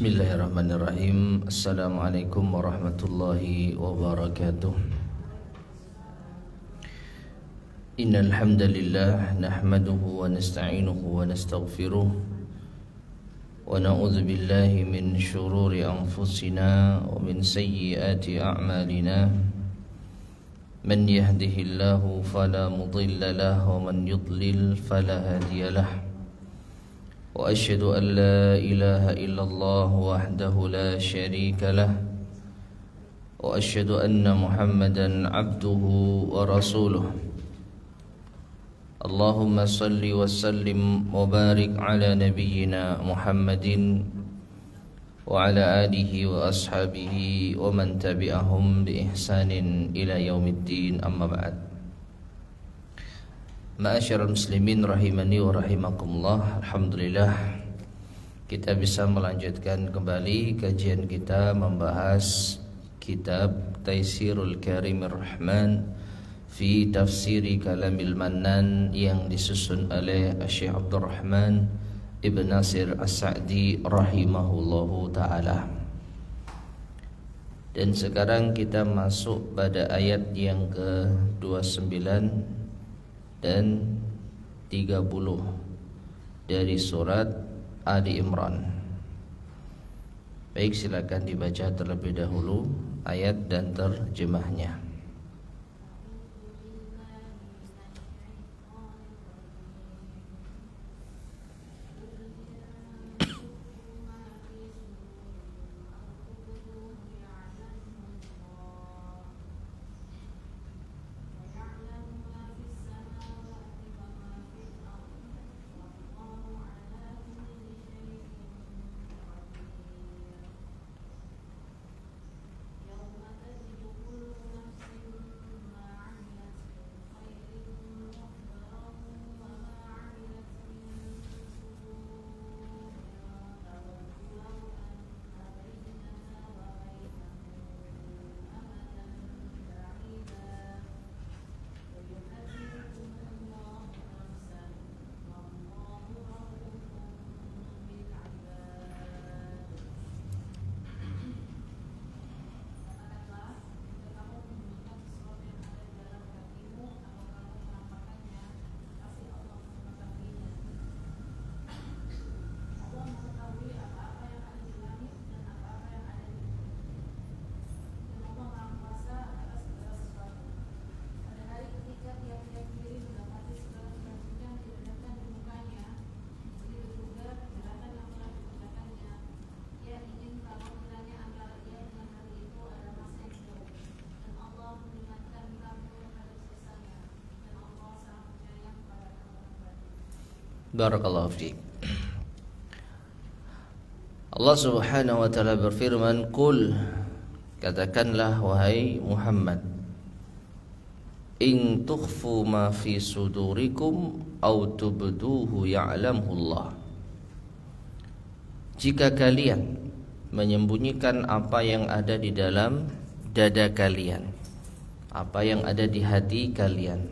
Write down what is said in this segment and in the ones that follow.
Bismillahirrahmanirrahim. Assalamualaikum warahmatullahi wabarakatuh. Innal hamdalillah nahmaduhu wa nasta'inuhu wa nastaghfiruh wa na'udzu billahi min shururi anfusina wa min sayyiati a'malina. Man yahdihillahu fala mudilla lahu wa man yudlil fala hadiya lahu. وأشهد أن لا إله إلا الله وحده لا شريك له وأشهد أن محمدا عبده ورسوله اللهم صل وسلم وبارك على نبينا محمد وعلى آله وأصحابه ومن تبعهم بإحسان إلى يوم الدين أما بعد. Ma'asyiral muslimin rahimani wa rahimakumullah. Alhamdulillah kita bisa melanjutkan kembali kajian kita membahas kitab Taisirul Karimir Rahman fi Tafsiri Kalamil Mannan yang disusun oleh Syekh Abdurrahman Ibn Nasir As-Sa'di rahimahullahu ta'ala. Dan sekarang kita masuk pada ayat yang ke-29 dan 30 dari surat Ali Imran. Baik, silakan dibaca terlebih dahulu ayat dan terjemahnya. Barakallahu fiik. Allah Subhanahu wa taala berfirman, "Qul," katakanlah wahai Muhammad, "in tukhfu ma fi sudurikum aw tubduhu ya'lamhu Allah." Jika kalian menyembunyikan apa yang ada di dalam dada kalian, apa yang ada di hati kalian,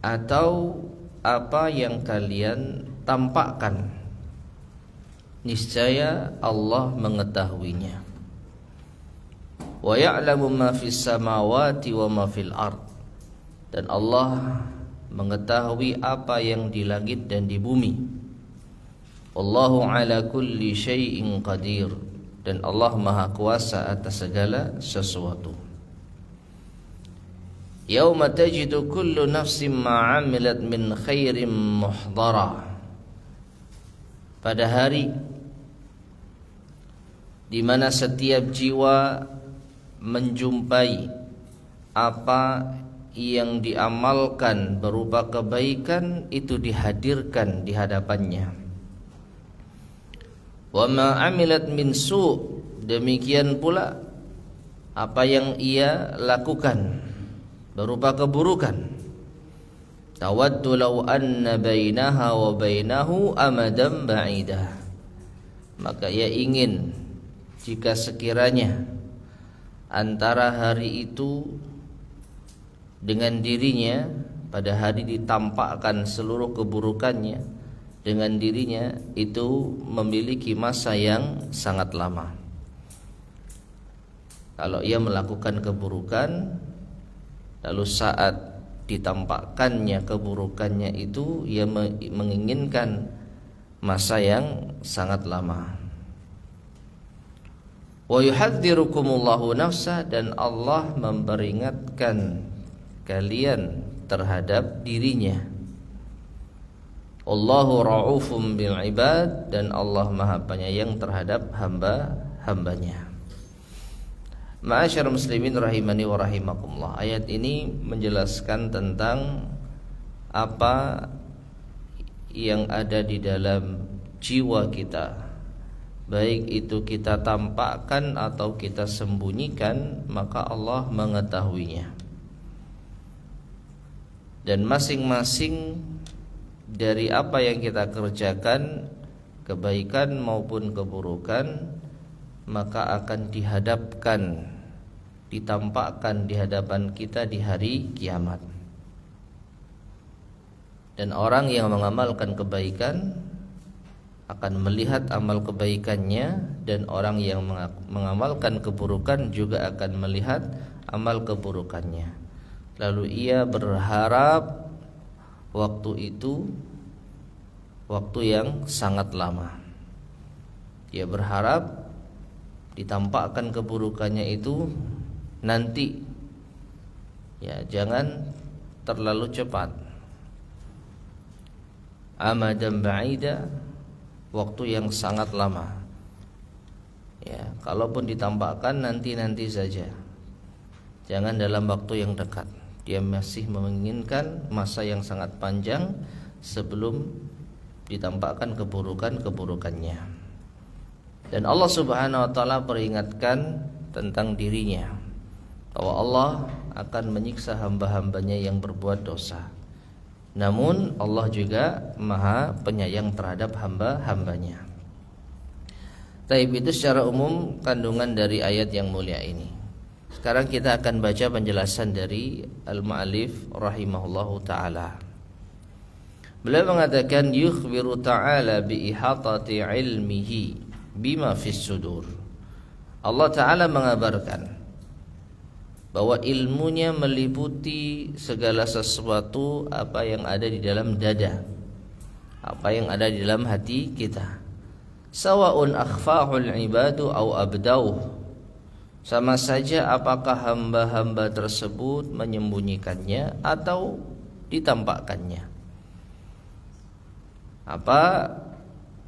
atau apa yang kalian tampakkan, niscaya Allah mengetahuinya. Wa ya'lamu ma fis samawati wa ma fil ard, dan Allah mengetahui apa yang di langit dan di bumi. Wallahu ala kulli syai'in qadir, dan Allah Maha Kuasa atas segala sesuatu. Yauma tajidu kullu nafsin ma 'amilat min khairin muhdara, pada hari di mana setiap jiwa menjumpai apa yang diamalkan berupa kebaikan itu dihadirkan di hadapannya. Wa ma 'amilat min su', demikian pula apa yang ia lakukan berupa keburukan. Tawaddu law anna bainaha wa bainahu amadan ba'idah, maka ia ingin jika sekiranya antara hari itu dengan dirinya pada hari ditampakkan seluruh keburukannya dengan dirinya itu memiliki masa yang sangat lama. Kalau ia melakukan keburukan, lalu saat ditampakkannya keburukannya itu, ia menginginkan masa yang sangat lama. Wa yuhadzirukumullahu nafsa, dan Allah memperingatkan kalian terhadap dirinya. Allahu ra'ufum bil ibad, dan Allah Maha Penyayang terhadap hamba-hambanya. Ma'asyar muslimin rahimani wa rahimakumullah. Ayat ini menjelaskan tentang apa yang ada di dalam jiwa kita, baik itu kita tampakkan atau kita sembunyikan, maka Allah mengetahuinya. Dan masing-masing dari apa yang kita kerjakan, kebaikan maupun keburukan, maka akan ditampakkan di hadapan kita di hari kiamat. Dan orang yang mengamalkan kebaikan akan melihat amal kebaikannya, dan orang yang mengamalkan keburukan juga akan melihat amal keburukannya. Lalu ia berharap waktu itu waktu yang sangat lama. Dia berharap ditampakkan keburukannya itu nanti, ya, jangan terlalu cepat. Amadan ba'ida, waktu yang sangat lama. Ya, kalaupun ditampakkan nanti saja, jangan dalam waktu yang dekat. Dia masih menginginkan masa yang sangat panjang sebelum ditampakkan keburukannya. Dan Allah Subhanahu wa taala peringatkan tentang dirinya, bahwa Allah akan menyiksa hamba-hambanya yang berbuat dosa. Namun Allah juga Maha Penyayang terhadap hamba-hambanya. Taib, itu secara umum kandungan dari ayat yang mulia ini. Sekarang kita akan baca penjelasan dari al-mu'allif rahimahullahu ta'ala. Beliau mengatakan, yukhbiru ta'ala bi ihatati ilmihi bima fis sudur. Allah Ta'ala mengabarkan bahwa ilmunya meliputi segala sesuatu apa yang ada di dalam dada, apa yang ada di dalam hati kita. Sawa'un akhfahul ibadu au abdauh, sama saja apakah hamba-hamba tersebut menyembunyikannya atau ditampakkannya. Apa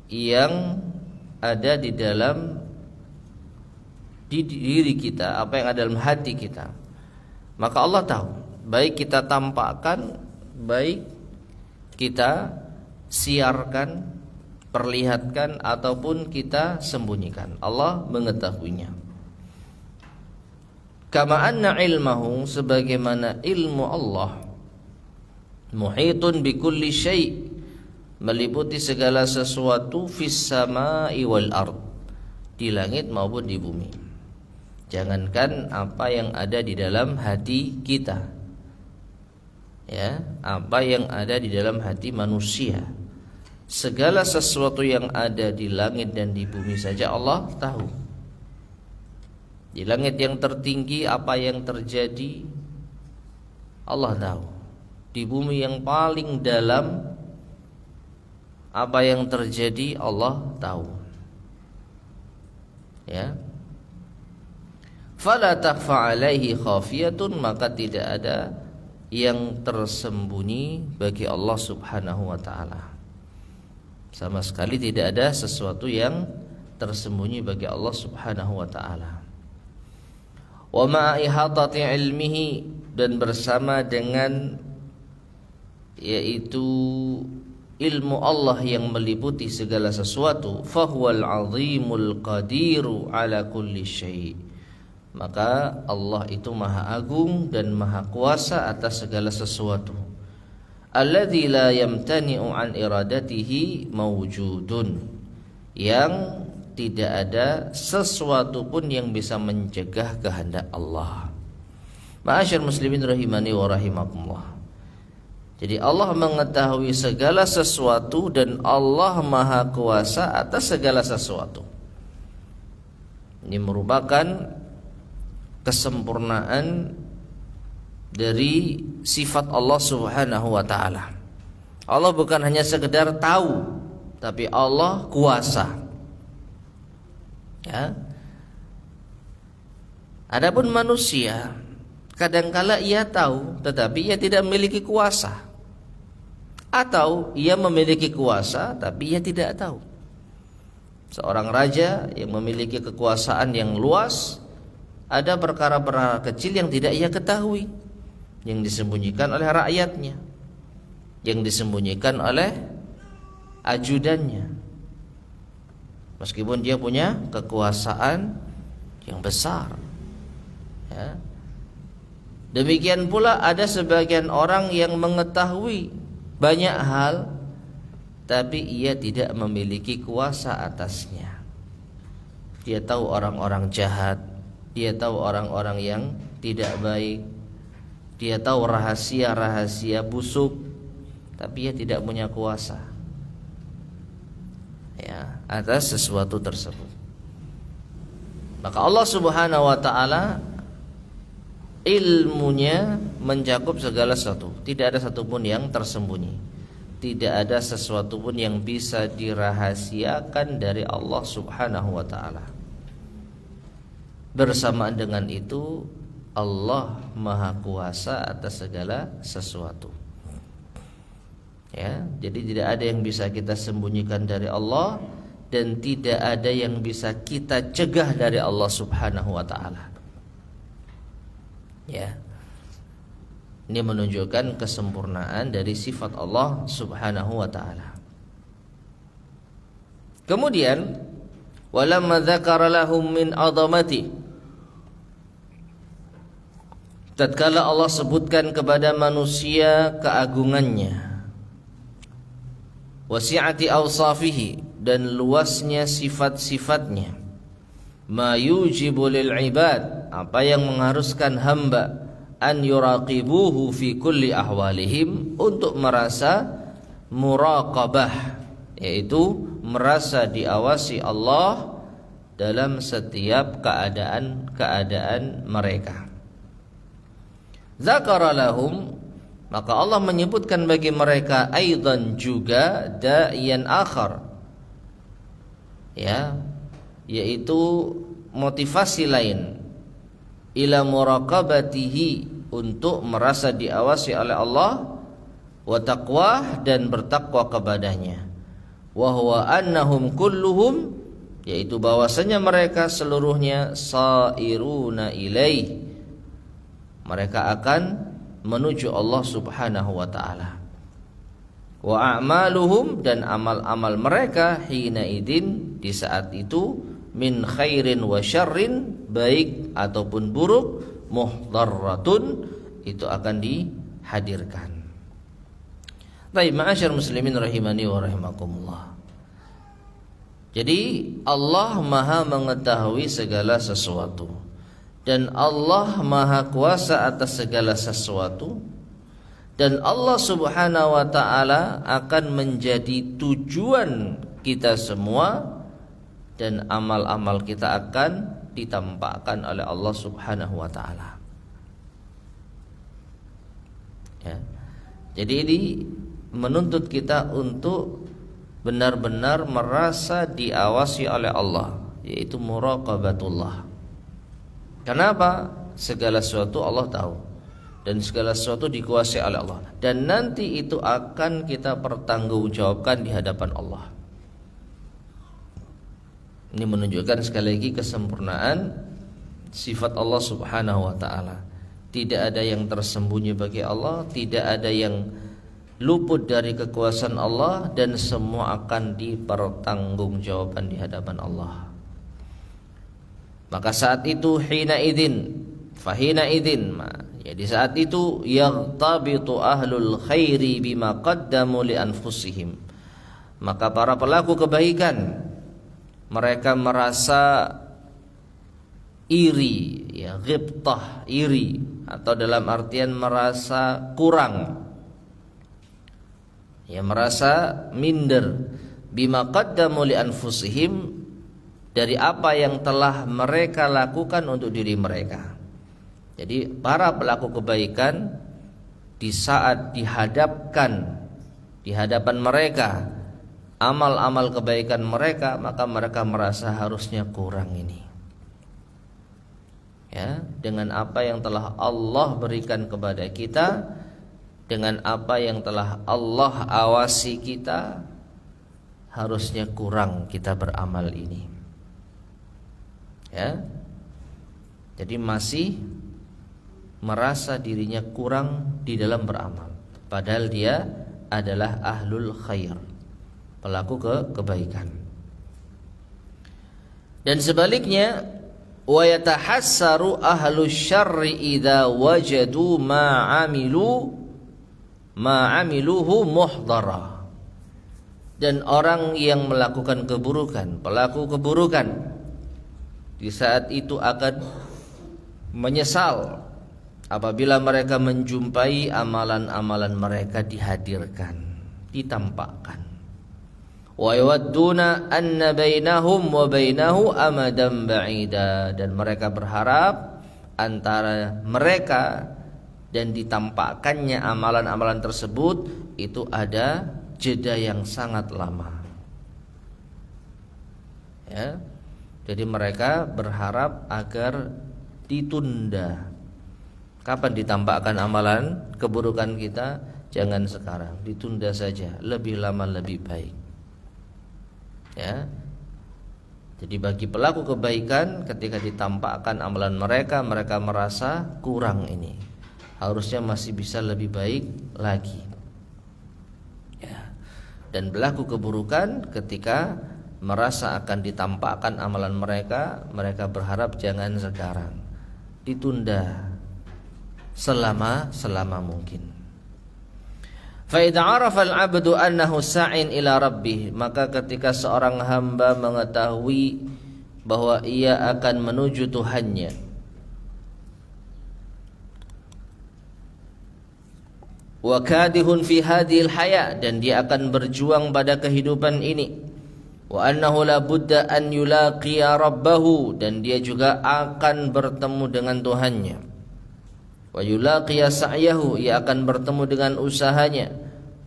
yang ada di dalam diri kita, apa yang ada dalam hati kita, maka Allah tahu. Baik kita tampakkan, baik kita siarkan, perlihatkan, ataupun kita sembunyikan, Allah mengetahuinya. Kama anna ilmahu, sebagaimana ilmu Allah, muhitun bi kulli syai', meliputi segala sesuatu, fis sama'i wal ard, di langit maupun di bumi. Jangankan apa yang ada di dalam hati kita, ya, apa yang ada di dalam hati manusia, segala sesuatu yang ada di langit dan di bumi saja Allah tahu. Di langit yang tertinggi apa yang terjadi Allah tahu. Di bumi yang paling dalam apa yang terjadi Allah tahu. Ya. Fala takhfa alaihi khafiyatun, maka tidak ada yang tersembunyi bagi Allah Subhanahu wa taala. Sama sekali tidak ada sesuatu yang tersembunyi bagi Allah Subhanahu wa taala. Wa ma ihatati ilmihi, dan bersama dengan yaitu ilmu Allah yang meliputi segala sesuatu, fahuwal azimul qadiru ala kulli syai', maka Allah itu maha agung dan maha kuasa atas segala sesuatu. Alladzi la yamtani'u an iradatihi mawjudun, yang tidak ada sesuatu pun yang bisa mencegah kehendak Allah. Ma'asyar muslimin rahimani wa rahimakumullah. Jadi Allah mengetahui segala sesuatu dan Allah Maha Kuasa atas segala sesuatu. Ini merupakan kesempurnaan dari sifat Allah Subhanahu wa taala. Allah bukan hanya sekedar tahu, tapi Allah kuasa. Ya. Adapun manusia, kadangkala ia tahu tetapi ia tidak memiliki kuasa. Atau ia memiliki kuasa tapi ia tidak tahu. Seorang raja yang memiliki kekuasaan yang luas, ada perkara-perkara kecil yang tidak ia ketahui, yang disembunyikan oleh rakyatnya, yang disembunyikan oleh ajudannya. Meskipun dia punya kekuasaan yang besar, ya. Demikian pula ada sebagian orang yang mengetahui banyak hal, tapi ia tidak memiliki kuasa atasnya. Dia tahu orang-orang jahat, dia tahu orang-orang yang tidak baik, dia tahu rahasia-rahasia busuk, tapi ia tidak punya kuasa, ya, atas sesuatu tersebut. Maka Allah Subhanahu wa taala ilmunya mencakup segala sesuatu. Tidak ada satupun yang tersembunyi. Tidak ada sesuatu pun yang bisa dirahasiakan dari Allah Subhanahu wa taala. Bersamaan dengan itu, Allah Maha Kuasa atas segala sesuatu. Ya, jadi tidak ada yang bisa kita sembunyikan dari Allah dan tidak ada yang bisa kita cegah dari Allah Subhanahu wa taala. Ya. Ini menunjukkan kesempurnaan dari sifat Allah Subhanahu wa taala. Kemudian walamma dzakara lahum min 'azamati, tatkala Allah sebutkan kepada manusia keagungannya, wasi'ati awsafihi, dan luasnya sifat-sifatnya, ma yujibu lil ibad, apa yang mengharuskan hamba, an yuraqibuhu fi kulli ahwalihim, untuk merasa muraqabah, yaitu merasa diawasi Allah dalam setiap keadaan mereka. Zakara lahum, maka Allah menyebutkan bagi mereka aidan juga da'iyan akhar, ya, yaitu motivasi lain, ila muraqabatihi, untuk merasa diawasi oleh Allah, wa taqwah, dan bertakwa kepadanya, wa huwa annahum kulluhum, yaitu bahwasanya mereka seluruhnya sairuna ilaih, mereka akan menuju Allah Subhanahu wa taala. Wa a'maluhum, dan amal-amal mereka hina idin, di saat itu, min khairin wa syarrin, baik ataupun buruk, muhdarratun, itu akan dihadirkan. Baik, ma'asyar muslimin rahimani wa rahimakumullah. Jadi Allah Maha mengetahui segala sesuatu, dan Allah Maha Kuasa atas segala sesuatu, dan Allah Subhanahu wa taala akan menjadi tujuan kita semua, dan amal-amal kita akan ditampakkan oleh Allah Subhanahu wa taala. Ya. Jadi ini menuntut kita untuk benar-benar merasa diawasi oleh Allah, yaitu muraqabatullah. Kenapa? Segala sesuatu Allah tahu, dan segala sesuatu dikuasai oleh Allah, dan nanti itu akan kita pertanggungjawabkan di hadapan Allah. Ini menunjukkan sekali lagi kesempurnaan sifat Allah Subhanahu wa taala. Tidak ada yang tersembunyi bagi Allah, tidak ada yang luput dari kekuasaan Allah, dan semua akan dipertanggungjawabkan di hadapan Allah. Maka saat itu hina idin, fahina idin, ya, di saat itu yaghtabitu ahlul khairi bima qaddamu li anfusihim, maka para pelaku kebaikan mereka merasa iri, ya, ghibtah, iri, atau dalam artian merasa kurang Ya, merasa minder bima qaddamu li anfusihim, dari apa yang telah mereka lakukan untuk diri mereka. Jadi para pelaku kebaikan di saat dihadapkan di hadapan mereka amal-amal kebaikan mereka, maka mereka merasa harusnya kurang ini. Ya, dengan apa yang telah Allah berikan kepada kita, dengan apa yang telah Allah awasi kita, harusnya kurang kita beramal ini. Ya. Jadi masih merasa dirinya kurang di dalam beramal, padahal dia adalah ahlul khair, pelaku kebaikan. Dan sebaliknya, wa yatahassaru ahlus syarri idza wajadu ma'amiluhu muhdara. Dan orang yang melakukan keburukan, pelaku keburukan, di saat itu akan menyesal apabila mereka menjumpai amalan-amalan mereka dihadirkan, ditampakkan. Wa yawadduna anna bainahum wa bainahu amadan ba'ida, dan mereka berharap antara mereka dan ditampakkannya amalan-amalan tersebut itu ada jeda yang sangat lama. Ya. Jadi mereka berharap agar ditunda. Kapan ditampakkan amalan keburukan kita? Jangan sekarang, ditunda saja, lebih lama lebih baik. Ya. Jadi bagi pelaku kebaikan, ketika ditampakkan amalan mereka, mereka merasa kurang ini, harusnya masih bisa lebih baik lagi. Ya. Dan pelaku keburukan ketika merasa akan ditampakkan amalan mereka, mereka berharap jangan sekarang, ditunda selama mungkin. Fa idza 'arafa al-'abdu annahu sa'in ila rabbih, maka ketika seorang hamba mengetahui bahwa ia akan menuju Tuhannya, wa kadihun fi hadhil haya, dan dia akan berjuang pada kehidupan ini, wa annahu la budda an yulaqiya rabbahu, dan dia juga akan bertemu dengan Tuhannya, wa yulaqiya sa'yahu, ia akan bertemu dengan usahanya,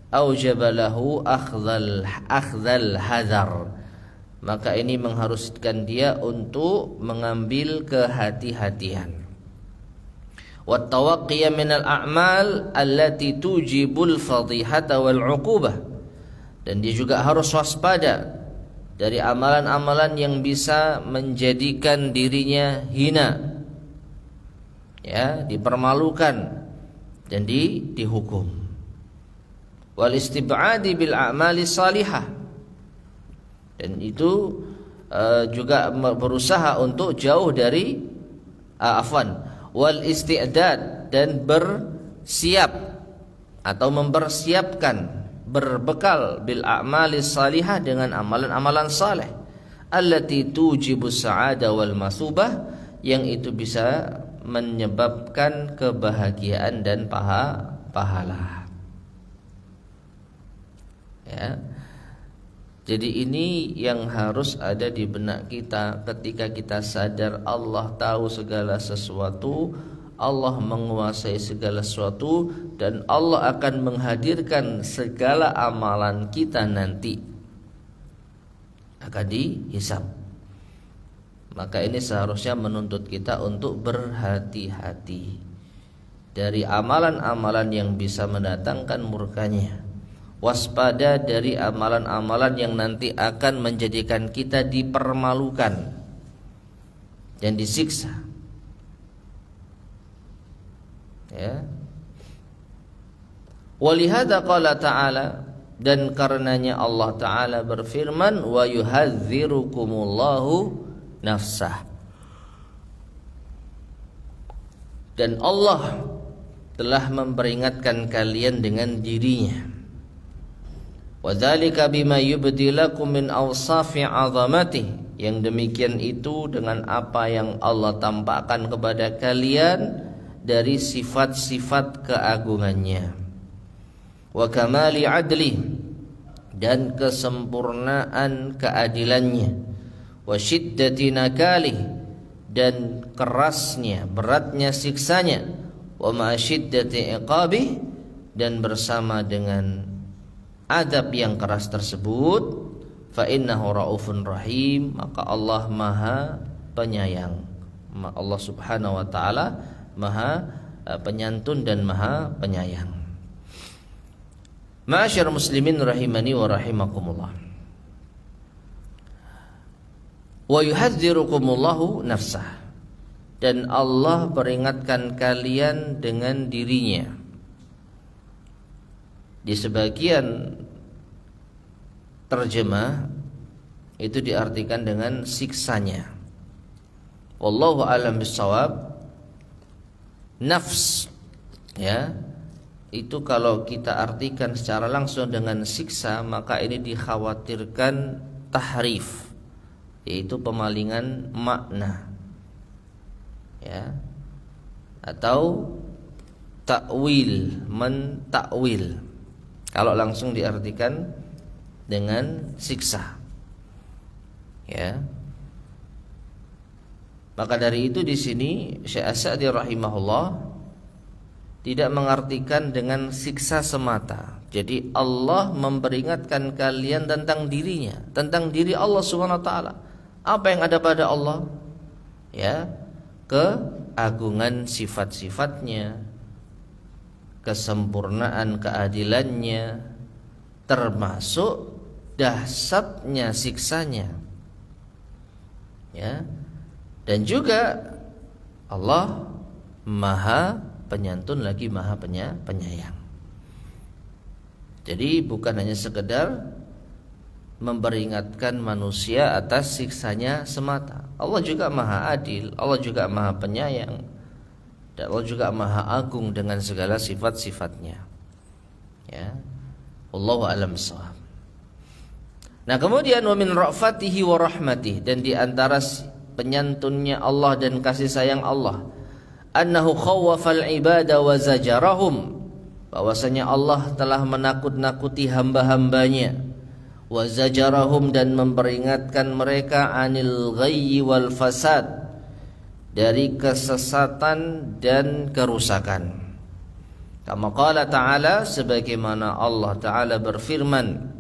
aujaba lahu akhdhal hadar, maka ini mengharuskan dia untuk mengambil kehati-hatian. Wat tawaqqiya minal a'mal allati tujibul fadhihata wal 'uqubah, dan dia juga harus waspada dari amalan-amalan yang bisa menjadikan dirinya hina, ya, dipermalukan dan dihukum. Wal istib'adi bil a'mali salihah, dan itu juga berusaha untuk jauh dari wal isti'dad, dan bersiap atau mempersiapkan, berbekal bil a'mali salihah, dengan amalan-amalan saleh, allati tujibus sa'ada wal masubah, yang itu bisa menyebabkan kebahagiaan dan pahala. Ya. Jadi ini yang harus ada di benak kita ketika kita sadar Allah tahu segala sesuatu, Allah menguasai segala sesuatu, dan Allah akan menghadirkan segala amalan kita nanti akan dihisab. Maka ini seharusnya menuntut kita untuk berhati-hati dari amalan-amalan yang bisa mendatangkan murkanya. Waspada dari amalan-amalan yang nanti akan menjadikan kita dipermalukan dan disiksa. Ya. Walihada qala ta'ala, dan karenanya Allah Ta'ala berfirman, wa yuhadzirukumullahu nafsah, dan Allah telah memperingatkan kalian dengan dirinya. Wadzalika bima yubdilakum min awsafi 'azamatihi, yang demikian itu dengan apa yang Allah tampakkan kepada kalian dari sifat-sifat keagungannya. wa kamali adli, dan kesempurnaan keadilannya, wa syiddati nakali, dan kerasnya, beratnya siksanya, wa ma syiddati iqabi, dan bersama dengan adab yang keras tersebut, fa innahu raufun rahim, maka Allah Maha Penyayang. Allah Subhanahu wa taala Maha Penyantun dan Maha Penyayang. Ma'asyar muslimin rahimani wa rahimakumullah. Wa yuhadzirukumullahu nafsah, dan Allah peringatkan kalian dengan dirinya. Di sebagian terjemah itu diartikan dengan siksanya. Wallahu a'lam bissawab. Nafs, ya, itu kalau kita artikan secara langsung dengan siksa, maka ini dikhawatirkan tahrif, yaitu pemalingan makna, ya, atau takwil, mentakwil kalau langsung diartikan dengan siksa, ya. Maka dari itu di sini Syekh As-Sa'di rahimahullah tidak mengartikan dengan siksa semata. Jadi Allah memperingatkan kalian tentang dirinya, tentang diri Allah Subhanahu wa taala. Apa yang ada pada Allah? Ya, keagungan sifat-sifatnya, kesempurnaan keadilannya, termasuk dahsyatnya siksanya. Ya. Dan juga Allah Maha Penyantun lagi Maha Penyayang. Jadi bukan hanya sekedar memperingatkan manusia atas siksanya semata. Allah juga Maha Adil, Allah juga Maha Penyayang, dan Allah juga Maha Agung dengan segala sifat-sifatnya. Ya. Wallahu a'lam bishawab. Nah, kemudian wa min ra'fatihi wa rahmatihi, dan di antara penyantunnya Allah dan kasih sayang Allah, annahu khawwafal ibada wa zajarahum, bahwasanya Allah telah menakut-nakuti hamba-hambanya, wa zajarahum, dan memperingatkan mereka anil ghayyi wal fasad, dari kesesatan dan kerusakan. Kama qala ta'ala, sebagaimana Allah Ta'ala berfirman,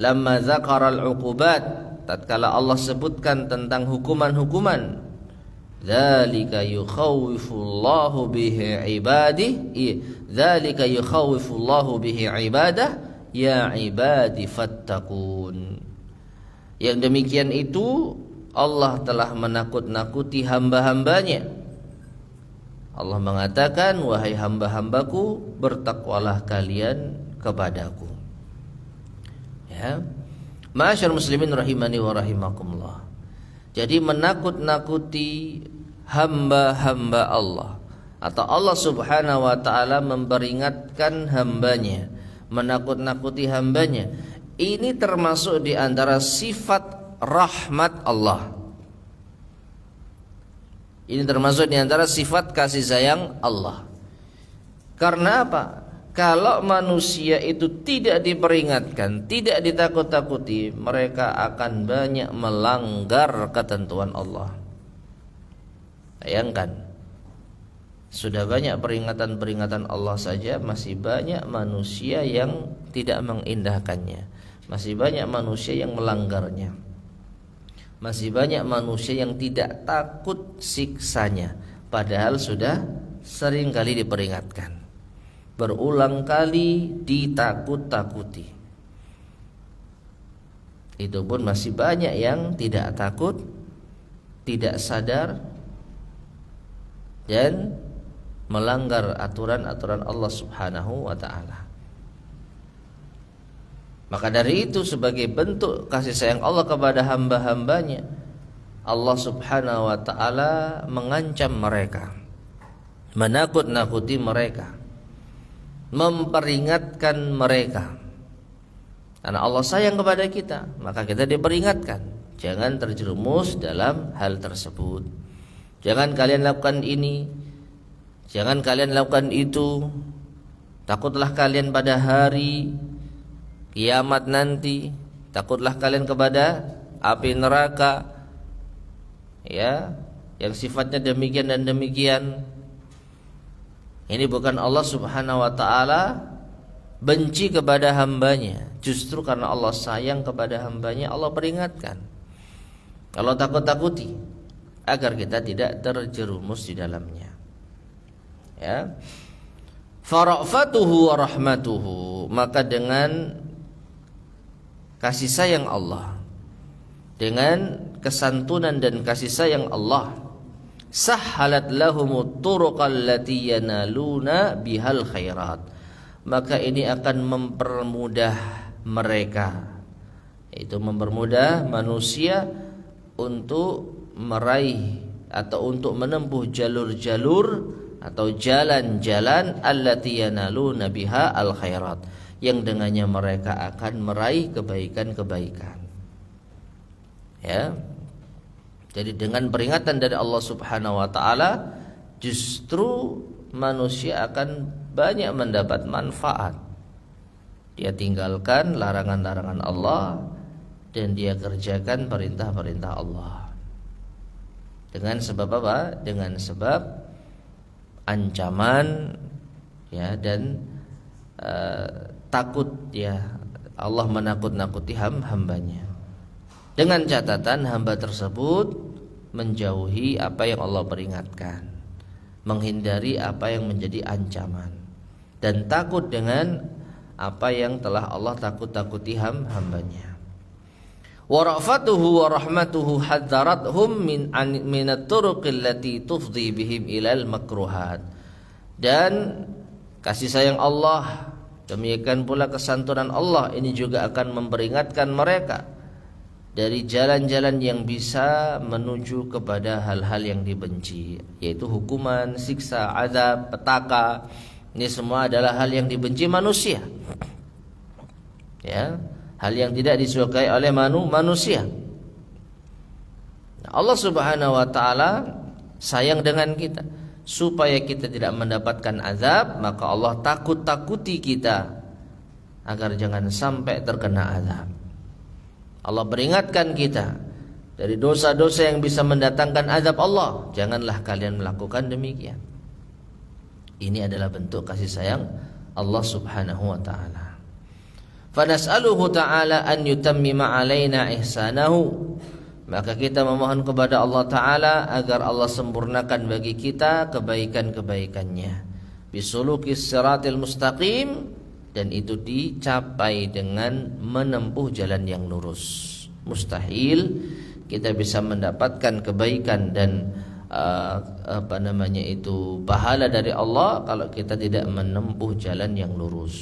lamma dzakara al-uqubat, tatkala Allah sebutkan tentang hukuman-hukuman, dzalika yukhawwifullahu bihi ibadihi, dzalika yukhawwifullahu bihi ibadah ya ibadi fattaqun. Yang demikian itu Allah telah menakut-nakuti hamba-hambanya. Allah mengatakan, wahai hamba-hambaku, bertakwalah kalian kepadaku. Ya. Ma'asyar muslimin rahimani wa rahimakumullah. Jadi menakut-nakuti hamba-hamba Allah, atau Allah Subhanahu wa ta'ala memperingatkan hambanya, menakut-nakuti hambanya, ini termasuk di antara sifat rahmat Allah. Ini termasuk di antara sifat kasih sayang Allah. Karena apa? Kalau manusia itu tidak diperingatkan, tidak ditakut-takuti, mereka akan banyak melanggar ketentuan Allah. Bayangkan, sudah banyak peringatan-peringatan Allah saja, masih banyak manusia yang tidak mengindahkannya, masih banyak manusia yang melanggarnya, masih banyak manusia yang tidak takut siksanya, padahal sudah sering kali diperingatkan, berulang kali ditakut-takuti. Itu pun masih banyak yang tidak takut, tidak sadar, dan melanggar aturan-aturan Allah Subhanahu wa ta'ala. Maka dari itu, sebagai bentuk kasih sayang Allah kepada hamba-hambanya, Allah Subhanahu wa ta'ala mengancam mereka, menakut-nakuti mereka, memperingatkan mereka. Karena Allah sayang kepada kita, maka kita diperingatkan, jangan terjerumus dalam hal tersebut. Jangan kalian lakukan ini, jangan kalian lakukan itu, Takutlah kalian pada hari kiamat nanti, takutlah kalian kepada api neraka, ya, yang sifatnya demikian dan demikian. Ini bukan Allah Subhanahu wa taala benci kepada hambanya, justru karena Allah sayang kepada hambanya, Allah peringatkan, Allah takut-takuti agar kita tidak terjerumus di dalamnya. Ya. Farafatuhu wa rahmatuhu, maka dengan kasih sayang Allah, dengan kesantunan dan kasih sayang Allah, sahhalat lahumut turuqal lati yanaluna bihal khairat, maka ini akan mempermudah mereka, yaitu mempermudah manusia untuk meraih atau untuk menempuh jalur-jalur atau jalan-jalan allati yanaluna biha al khairat, yang dengannya mereka akan meraih kebaikan-kebaikan. Ya. Jadi dengan peringatan dari Allah Subhanahu wa taala, justru manusia akan banyak mendapat manfaat. Dia tinggalkan larangan-larangan Allah dan dia kerjakan perintah-perintah Allah. Dengan sebab apa? Dengan sebab ancaman, ya, dan takut, ya, Allah menakut-nakuti hambanya. Dengan catatan hamba tersebut menjauhi apa yang Allah peringatkan, menghindari apa yang menjadi ancaman, dan takut dengan apa yang telah Allah takut-takuti hambanya. Wa ra'fatuhu wa rahmatuhu hadzarathum min at-turuqil lati tufdi bihim ilal makruhat. Dan kasih sayang Allah, demikian pula kesantunan Allah ini juga akan memperingatkan mereka dari jalan-jalan yang bisa menuju kepada hal-hal yang dibenci, yaitu hukuman, siksa, azab, petaka. Ini semua adalah hal yang dibenci manusia, ya, hal yang tidak disukai oleh manusia. Allah Subhanahu wa taala sayang dengan kita supaya kita tidak mendapatkan azab, maka Allah takut-takuti kita agar jangan sampai terkena azab. Allah peringatkan kita dari dosa-dosa yang bisa mendatangkan azab Allah, janganlah kalian melakukan demikian. Ini adalah bentuk kasih sayang Allah Subhanahu wa taala. Fanas'aluhu ta'ala an yutammima alaina ihsanahu, maka kita memohon kepada Allah Ta'ala agar Allah sempurnakan bagi kita kebaikan-kebaikannya, bisulukis siratil mustaqim, dan itu dicapai dengan menempuh jalan yang lurus. Mustahil kita bisa mendapatkan kebaikan dan pahala dari Allah kalau kita tidak menempuh jalan yang lurus.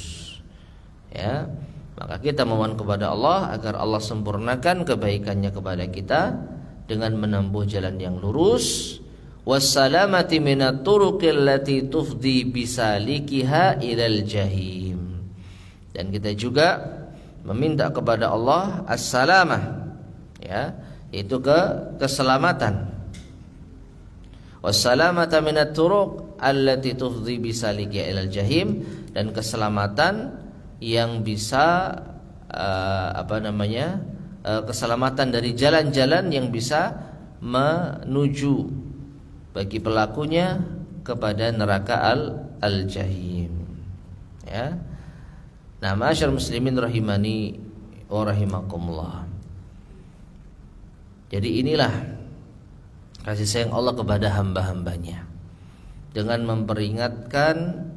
Ya. Maka kita memohon kepada Allah agar Allah sempurnakan kebaikannya kepada kita dengan menempuh jalan yang lurus, wassalamati minat turuqil lati tufdi bisalikiha ilal jahim. Dan kita juga meminta kepada Allah as-salamah, ya, yaitu keselamatan. Wassalamata minat turuq allati tufdi bisalikiha ilal jahim, dan keselamatan yang bisa keselamatan dari jalan-jalan yang bisa menuju bagi pelakunya kepada neraka al-jahim. Ya. Nah, ma'asyar muslimin rahimani wa rahimakumullah. Jadi inilah kasih sayang Allah kepada hamba-hambanya dengan memperingatkan,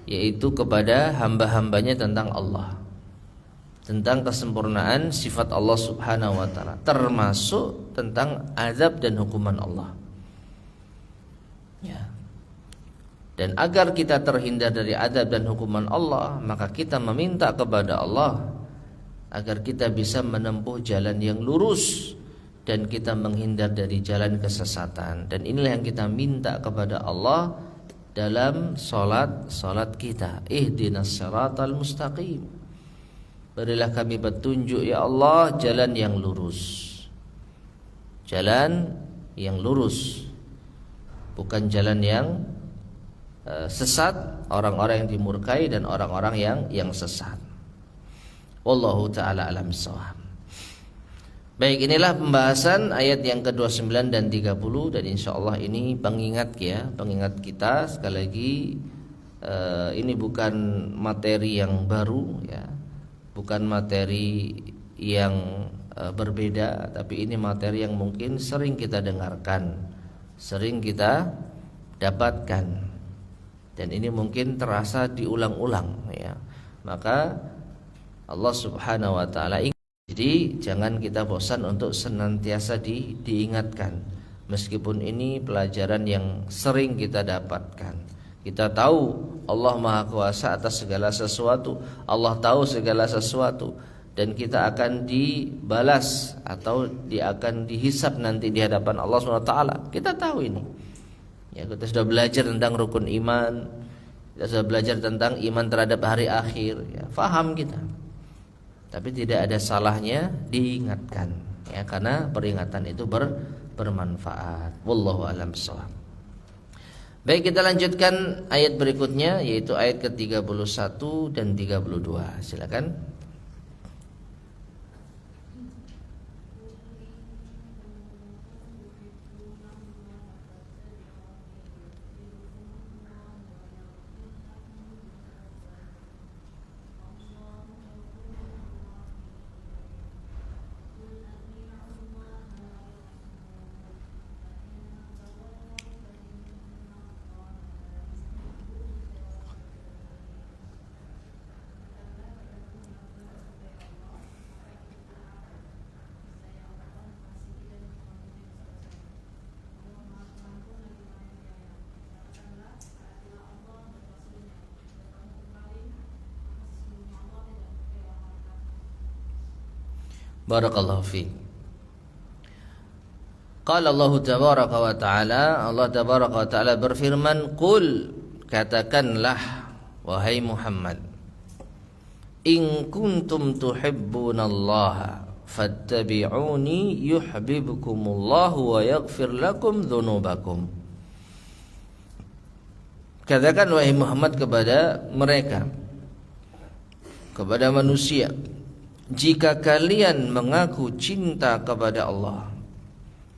yaitu kepada hamba-hambanya tentang Allah, tentang kesempurnaan sifat Allah Subhanahu wa ta'ala, termasuk tentang azab dan hukuman Allah, ya. Dan agar kita terhindar dari azab dan hukuman Allah, maka kita meminta kepada Allah agar kita bisa menempuh jalan yang lurus dan kita menghindar dari jalan kesesatan. Dan inilah yang kita minta kepada Allah dalam salat kita. Ihdinas siratal mustaqim, berilah kami petunjuk ya Allah jalan yang lurus. Jalan yang lurus, bukan jalan yang sesat, orang-orang yang dimurkai dan orang-orang yang sesat. Wallahu taala alam bissawab. Baik, inilah pembahasan ayat yang ke-29 dan 30, dan insyaallah ini pengingat kita sekali lagi, ini bukan materi yang baru ya. Bukan materi yang berbeda, tapi ini materi yang mungkin sering kita dengarkan, sering kita dapatkan, dan ini mungkin terasa diulang-ulang ya. Maka Allah Subhanahu wa taala ingin, jadi jangan kita bosan untuk senantiasa diingatkan. Meskipun ini pelajaran yang sering kita dapatkan. Kita tahu Allah Maha Kuasa atas segala sesuatu. Allah tahu segala sesuatu, dan kita akan dibalas atau akan dihisab nanti di hadapan Allah SWT. Kita tahu ini. Ya, kita sudah belajar tentang rukun iman. Kita sudah belajar tentang iman terhadap hari akhir. Ya, faham kita. Tapi tidak ada salahnya diingatkan ya, karena peringatan itu bermanfaat. Wallahu a'lam bishawab. Baik, kita lanjutkan ayat berikutnya, yaitu ayat ke-31 dan 32. Silakan. Barakallahu fiik. Qala Allah tabaraka wa ta'ala, Allah tabaraka wa ta'ala berfirman, "Qul," katakanlah wahai Muhammad, "in kuntum tuhibbunallaha fattabi'uni yuhibbukumullahu wa yaghfir lakum dzunubakum." Katakan wahai Muhammad kepada mereka, kepada manusia, jika kalian mengaku cinta kepada Allah,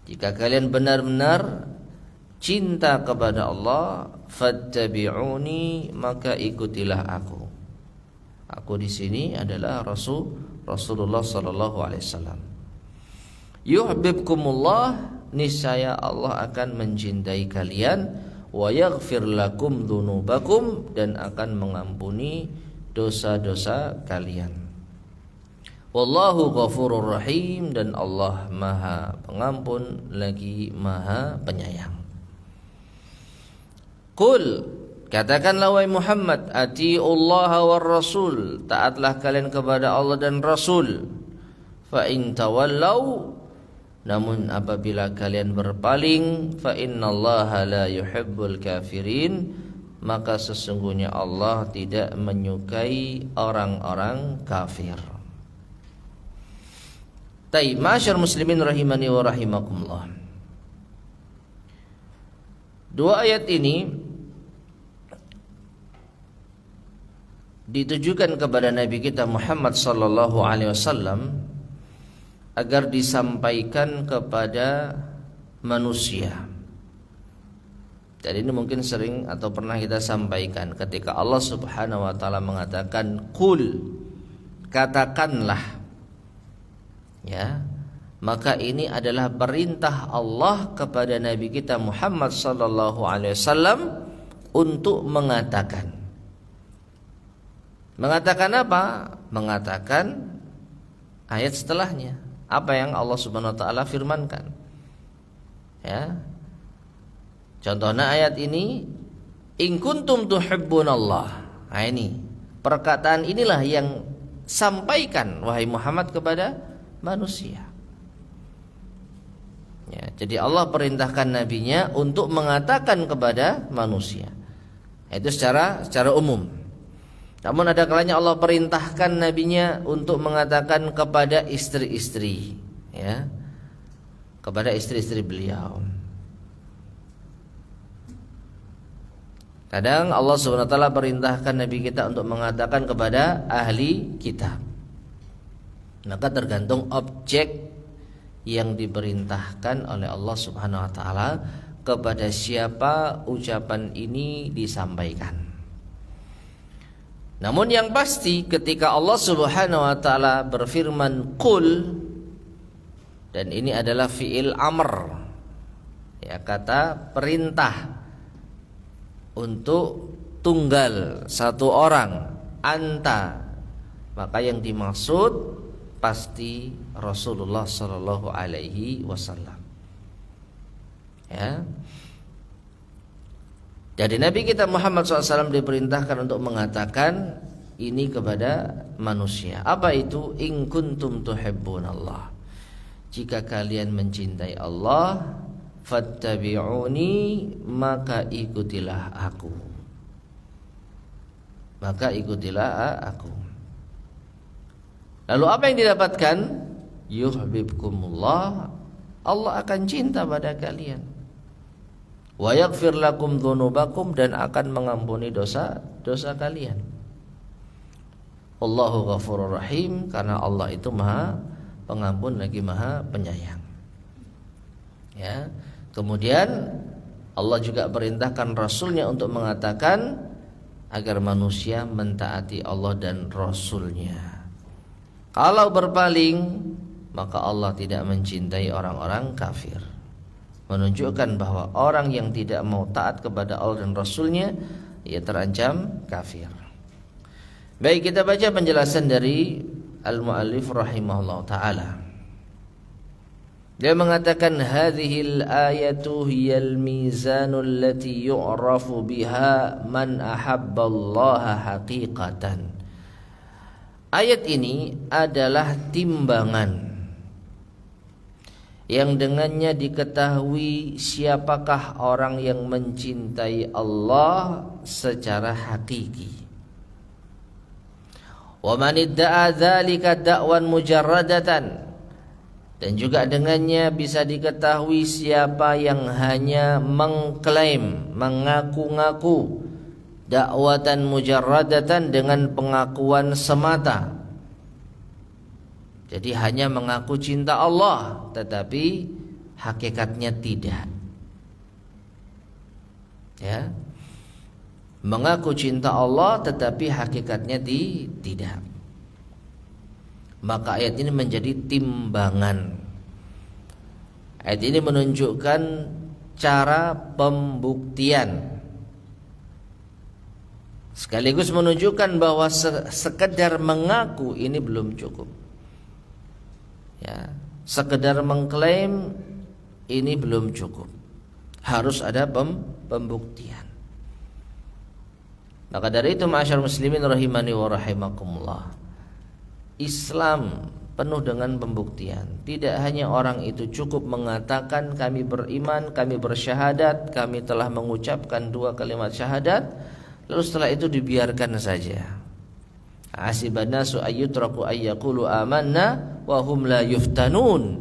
jika kalian benar-benar cinta kepada Allah, fattabi'uni, maka ikutilah aku. Aku di sini adalah Rasulullah sallallahu alaihi wasallam. Yuhibbukumullah, niscaya Allah akan mencintai kalian, wa yaghfir lakum dzunubakum, dan akan mengampuni dosa-dosa kalian. Wallahu ghafurur rahim, dan Allah Maha Pengampun lagi Maha Penyayang. Qul, katakanlah wahai Muhammad, atiullaha war rasul, taatlah kalian kepada Allah dan Rasul. Fa in tawallau, namun apabila kalian berpaling, fa innallaha la yuhibbul kafirin, maka sesungguhnya Allah tidak menyukai orang-orang kafir. Taib, masyar muslimin rahimani wa rahimakumullah. Dua ayat ini ditujukan kepada Nabi kita Muhammad sallallahu alaihi wasallam agar disampaikan kepada manusia. Dan ini mungkin sering atau pernah kita sampaikan ketika Allah Subhanahu wa taala mengatakan qul, katakanlah. Ya, maka ini adalah perintah Allah kepada Nabi kita Muhammad sallallahu alaihi wasallam untuk mengatakan. Mengatakan apa? Mengatakan ayat setelahnya, apa yang Allah Subhanahu wa taala firmankan. Ya. Contohnya ayat ini, in kuntum tuhibbunallah. Nah, ini perkataan inilah yang sampaikan wahai Muhammad kepada manusia. Ya, jadi Allah perintahkan nabinya untuk mengatakan kepada manusia. Itu secara umum. Namun ada kalanya Allah perintahkan nabinya untuk mengatakan kepada istri-istri, ya. Kepada istri-istri beliau. Kadang Allah Subhanahu wa taala perintahkan Nabi kita untuk mengatakan kepada ahli kitab. Maka tergantung objek yang diperintahkan oleh Allah Subhanahu wa taala kepada siapa ucapan ini disampaikan. Namun yang pasti ketika Allah Subhanahu wa taala berfirman qul, dan ini adalah fi'il amr, ya, kata perintah untuk tunggal satu orang, anta, maka yang dimaksud pasti Rasulullah sallallahu alaihi wasallam. Ya. Jadi Nabi kita Muhammad SAW diperintahkan untuk mengatakan ini kepada manusia. Apa itu? In kuntum tuhibbunallah. Jika kalian mencintai Allah, fattabi'uni, maka ikutilah aku. Maka ikutilah aku. Lalu apa yang didapatkan? Yuhibbukumullah, Allah akan cinta pada kalian. Wa yaghfir lakum dzunubakum, dan akan mengampuni dosa-dosa kalian. Allahu ghafurur rahim, karena Allah itu Maha Pengampun lagi Maha Penyayang. Ya. Kemudian Allah juga perintahkan Rasulnya untuk mengatakan agar manusia mentaati Allah dan Rasulnya. Kalau berpaling, maka Allah tidak mencintai orang-orang kafir. Menunjukkan bahwa orang yang tidak mau taat kepada Allah dan Rasulnya, ia terancam kafir. Baik, kita baca penjelasan dari al-muallif rahimahullah ta'ala. Dia mengatakan hadhil ayatu hiyal mizanul lati yu'rafu biha man ahabballaha haqiqatan. Ayat ini adalah timbangan yang dengannya diketahui siapakah orang yang mencintai Allah secara hakiki. Wa man idda'a dzalika da'wan mujarradatan, dan juga dengannya bisa diketahui siapa yang hanya mengklaim, mengaku-ngaku, dakwatan mujarradatan, dengan pengakuan semata. Jadi hanya mengaku cinta Allah tetapi hakikatnya tidak. Ya. Mengaku cinta Allah tetapi hakikatnya tidak. Maka ayat ini menjadi timbangan. Ayat ini menunjukkan cara pembuktian, sekaligus menunjukkan bahwa sekedar mengaku ini belum cukup. Ya, sekedar mengklaim ini belum cukup. Harus ada pembuktian. Maka dari itu ma'asyar muslimin rahimani wa rahimakumullah, Islam penuh dengan pembuktian. Tidak hanya orang itu cukup mengatakan kami beriman, kami bersyahadat, kami telah mengucapkan 2 kalimat syahadat, lalu setelah itu dibiarkan saja. Hasiban nasu ayyutraku ayyaqulu amanna wa hum la yuftanun.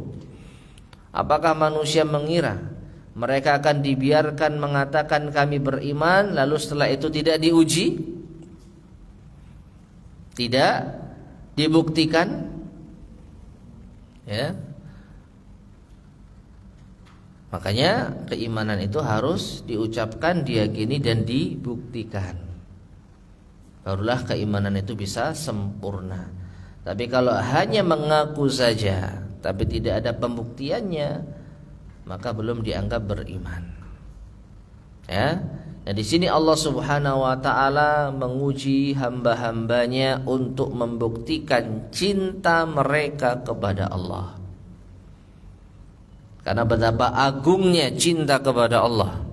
Apakah manusia mengira mereka akan dibiarkan mengatakan kami beriman, lalu setelah itu tidak diuji, tidak dibuktikan? Ya. Makanya keimanan itu harus diucapkan, diyakini, dan dibuktikan. Barulah keimanan itu bisa sempurna. Tapi kalau hanya mengaku saja tapi tidak ada pembuktiannya, maka belum dianggap beriman. Ya. Nah, di sini Allah Subhanahu wa taala menguji hamba-hambanya untuk membuktikan cinta mereka kepada Allah. Karena betapa agungnya cinta kepada Allah.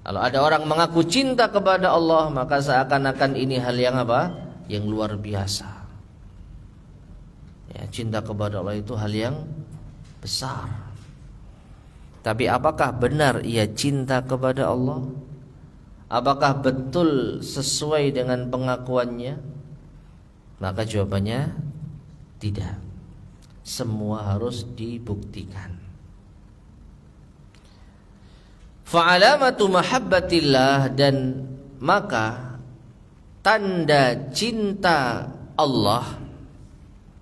Kalau ada orang mengaku cinta kepada Allah, maka seakan-akan ini hal yang apa? Yang luar biasa. Ya, cinta kepada Allah itu hal yang besar. Tapi apakah benar ia cinta kepada Allah? Apakah betul sesuai dengan pengakuannya? Maka jawabannya tidak. Semua harus dibuktikan. Fa'alamatu mahabbatillah, dan maka tanda cinta Allah,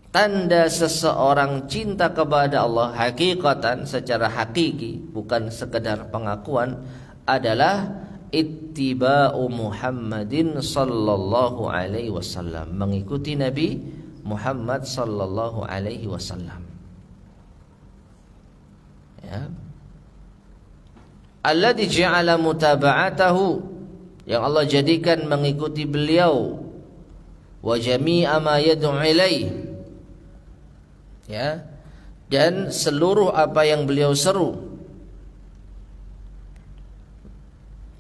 tanda seseorang cinta kepada Allah hakikatan, secara hakiki, bukan sekedar pengakuan, adalah ittiba'u Muhammadin sallallahu alaihi wasallam, mengikuti Nabi Muhammad sallallahu alaihi wasallam. Ya. Alladzi ja'ala mutaba'atahu, yang Allah jadikan mengikuti beliau, wa jami'a ma yad'u ilaih, ya, dan seluruh apa yang beliau seru,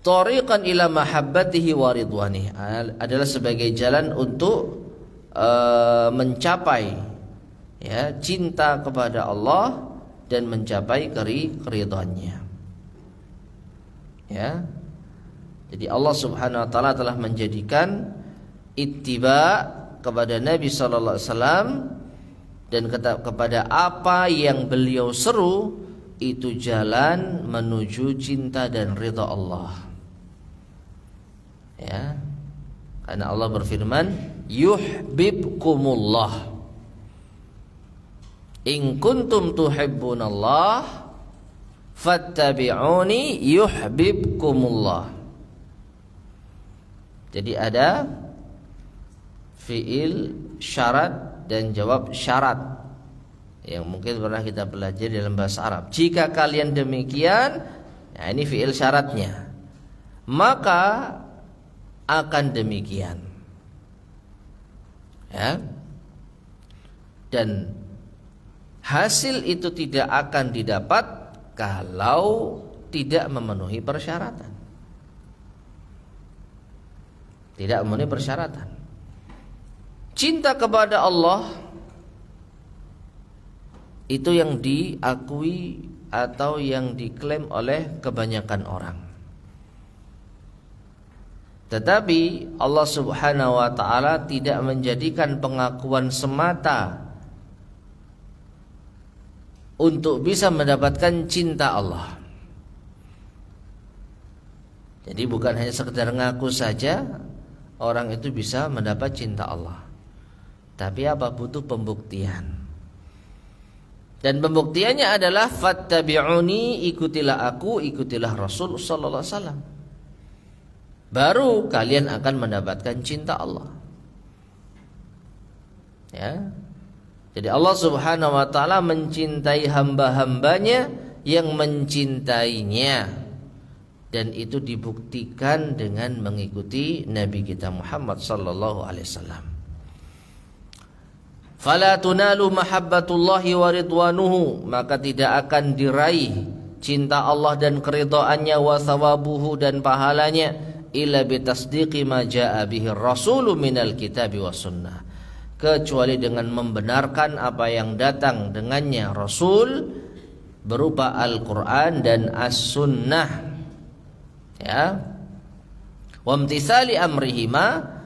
tariqan ila mahabbatihi wa ridwanihi, adalah sebagai jalan untuk mencapai, ya, cinta kepada Allah dan mencapai keridhaannya. Ya. Jadi Allah Subhanahu wa taala telah menjadikan ittiba kepada Nabi sallallahu alaihi wasallam dan kepada apa yang beliau seru itu jalan menuju cinta dan ridha Allah. Ya. Karena Allah berfirman, yuhibbukumullah in kuntum tuhibbunallah fattabi'uni yuhibbukumullah. Jadi ada fiil syarat dan jawab syarat yang mungkin pernah kita pelajari dalam bahasa Arab. Jika kalian demikian, nah ini fiil syaratnya, maka akan demikian. Ya. Dan hasil itu tidak akan didapat kalau tidak memenuhi persyaratan. Tidak memenuhi persyaratan. Cinta kepada Allah itu yang diakui atau yang diklaim oleh kebanyakan orang. Tetapi Allah Subhanahu wa taala tidak menjadikan pengakuan semata untuk bisa mendapatkan cinta Allah. Jadi bukan hanya sekedar ngaku saja orang itu bisa mendapat cinta Allah. Tapi apa? Butuh pembuktian. Dan pembuktiannya adalah fattabi'uni, ikutilah aku, ikutilah Rasul sallallahu alaihi wasallam. Baru kalian akan mendapatkan cinta Allah. Ya. Jadi Allah Subhanahu wa taala mencintai hamba-hambanya yang mencintainya, dan itu dibuktikan dengan mengikuti Nabi kita Muhammad sallallahu alaihi wasallam. Fala tunalu mahabbatullahi wa ridwanuhu, maka tidak akan diraih cinta Allah dan keridhaannya, wa thawabuhu, dan pahalanya, illa bitasdiqi ma jaa bihi rasulu minal kitabi was sunnah, kecuali dengan membenarkan apa yang datang dengannya Rasul berupa Al-Quran dan As-Sunnah. Ya. Wamtisali amrihima,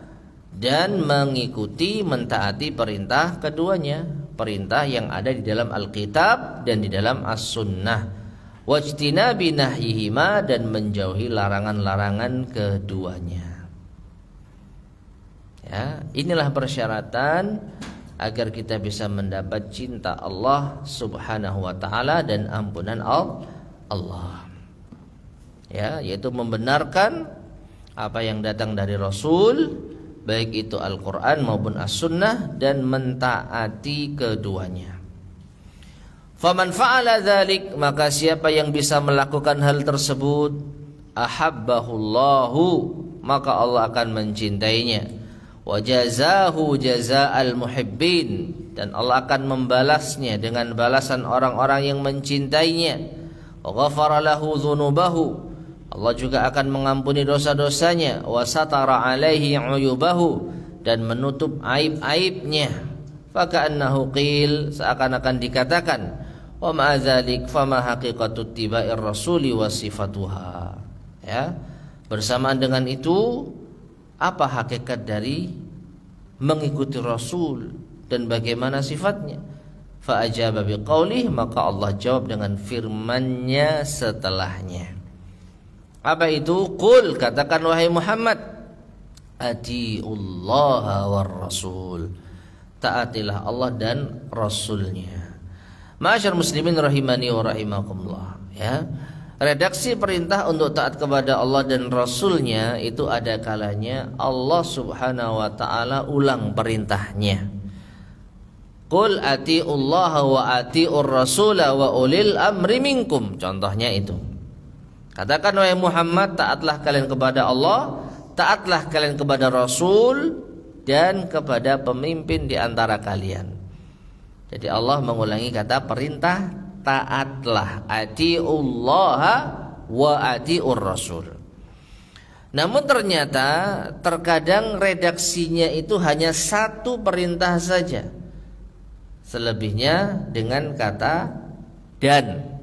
dan mengikuti, mentaati perintah keduanya, perintah yang ada di dalam Alkitab dan di dalam As-Sunnah. Wajtinabi nahyihima, dan menjauhi larangan-larangan keduanya. Ya, inilah persyaratan agar kita bisa mendapat cinta Allah Subhanahu wa taala dan ampunan Allah. Ya, yaitu membenarkan apa yang datang dari Rasul, baik itu Al-Quran maupun As-Sunnah, dan mentaati keduanya. Faman fa'ala dzalik, maka siapa yang bisa melakukan hal tersebut, ahabbahullahu, maka Allah akan mencintainya, wa jazahu jazaa'al muhibbin, dan Allah akan membalasnya dengan balasan orang-orang yang mencintainya, wa ghafara lahu dzunubahu, Allah juga akan mengampuni dosa-dosanya, wa satara alaihi uyubahu, dan menutup aib-aibnya. Faka'annahu qil, seakan-akan dikatakan, wa ma'adzalik fama haqiqatut tiba'ir rasuli wa sifatuha. Ya, bersamaan dengan itu, apa hakikat dari mengikuti Rasul dan bagaimana sifatnya? Fa ajaba biqaulih, maka Allah jawab dengan firman-Nya setelahnya. Apa itu? Qul, katakan wahai Muhammad, atiullaha war rasul. Taatilah Allah dan Rasulnya. Ma'asyar muslimin rahimani wa rahimakumullah, ya. Redaksi perintah untuk taat kepada Allah dan Rasulnya itu ada kalanya Allah subhanahu wa ta'ala ulang perintahnya. Qul atiullaha wa atiur rasula wa ulil amri minkum. Contohnya itu. Katakan wahai Muhammad, taatlah kalian kepada Allah, taatlah kalian kepada Rasul, dan kepada pemimpin di antara kalian. Jadi Allah mengulangi kata perintah, taatlah, atiullaha wa atiur rasul. Namun ternyata terkadang redaksinya itu hanya satu perintah saja, selebihnya dengan kata dan,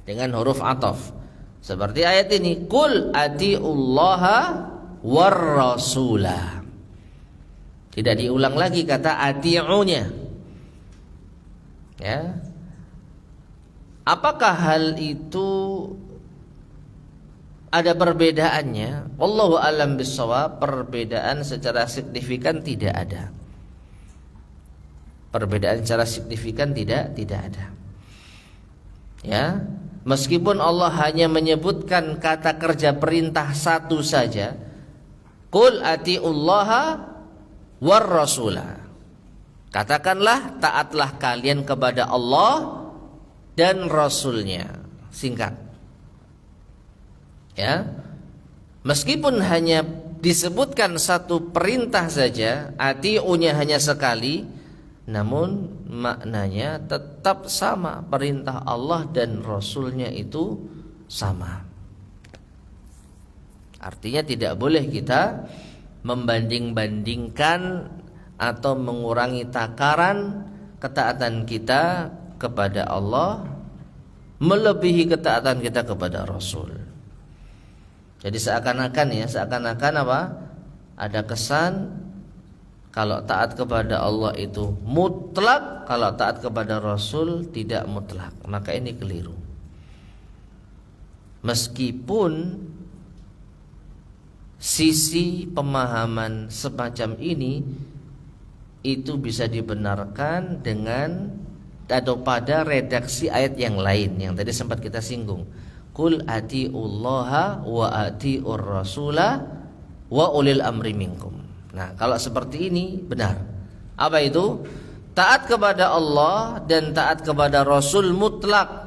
dengan huruf ataf. Seperti ayat ini, qul atiullaha war rasulah. Tidak diulang lagi kata ati'unya. Ya. Apakah hal itu ada perbedaannya? Wallahu a'lam bissawab. Perbedaan secara signifikan tidak ada. Perbedaan secara signifikan tidak ada. Ya. Meskipun Allah hanya menyebutkan kata kerja perintah satu saja, qul atiullaha war rasulah. Katakanlah taatlah kalian kepada Allah dan Rasulnya. Singkat. Ya. Meskipun hanya disebutkan satu perintah saja, atiunya hanya sekali, namun maknanya tetap sama. Perintah Allah dan Rasulnya itu sama. Artinya tidak boleh kita membanding-bandingkan atau mengurangi takaran ketaatan kita kepada Allah melebihi ketaatan kita kepada Rasul. Jadi seakan-akan apa? Ada kesan kalau taat kepada Allah itu mutlak, kalau taat kepada Rasul tidak mutlak. Maka ini keliru. Meskipun sisi pemahaman semacam ini itu bisa dibenarkan dengan atau pada redaksi ayat yang lain yang tadi sempat kita singgung. Qul atiullaha wa atiur rasula wa ulil amri minkum. Nah, kalau seperti ini benar. Apa itu? Taat kepada Allah dan taat kepada Rasul mutlak.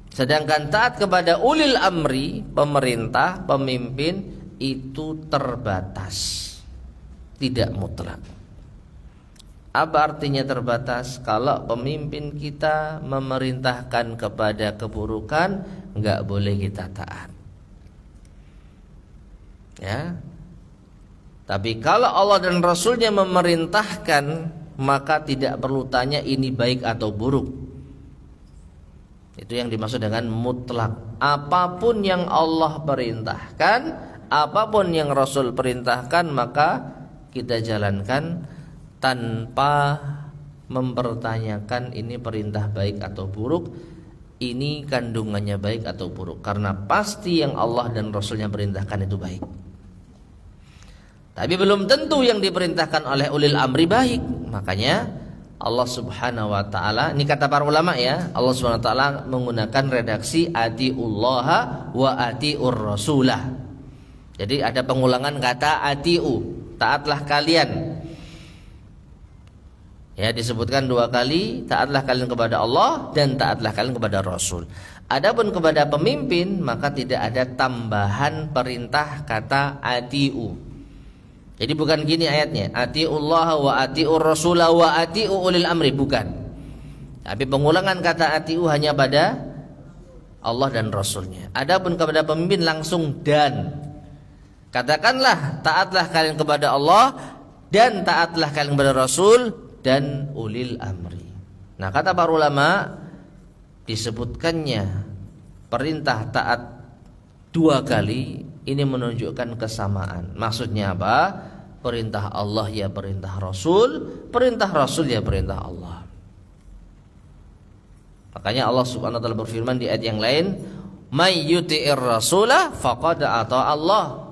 Sedangkan taat kepada ulil amri, pemerintah, pemimpin, itu terbatas, tidak mutlak. Apa artinya terbatas? Kalau pemimpin kita memerintahkan kepada keburukan, enggak boleh kita taat. Ya. Tapi kalau Allah dan Rasulnya memerintahkan, maka tidak perlu tanya ini baik atau buruk. Itu yang dimaksud dengan mutlak. Apapun yang Allah perintahkan, apapun yang Rasul perintahkan, maka kita jalankan tanpa mempertanyakan ini perintah baik atau buruk, ini kandungannya baik atau buruk. Karena pasti yang Allah dan Rasulnya perintahkan itu baik. Tapi belum tentu yang diperintahkan oleh ulil amri baik. Makanya Allah subhanahu wa ta'ala, ini kata para ulama ya, Allah subhanahu wa ta'ala menggunakan redaksi atiullaha wa atiur rasulah. Jadi ada pengulangan kata atiu, taatlah kalian. Ya, disebutkan dua kali, taatlah kalian kepada Allah dan taatlah kalian kepada Rasul. Adapun kepada pemimpin, maka tidak ada tambahan perintah kata atiu. Jadi bukan gini ayatnya, atiullaha wa atiur rasula wa atiu ulil amri, bukan. Tapi pengulangan kata atiu hanya pada Allah dan Rasulnya. Adapun kepada pemimpin langsung dan. Katakanlah taatlah kalian kepada Allah dan taatlah kalian kepada Rasul dan ulil amri. Nah, kata para ulama, disebutkannya perintah taat dua kali ini menunjukkan kesamaan. Maksudnya apa? Perintah Allah ya perintah Rasul, perintah Rasul ya perintah Allah. Makanya Allah subhanahu wa ta'ala berfirman di ayat yang lain, may yuti'ir rasulah faqad ata Allah.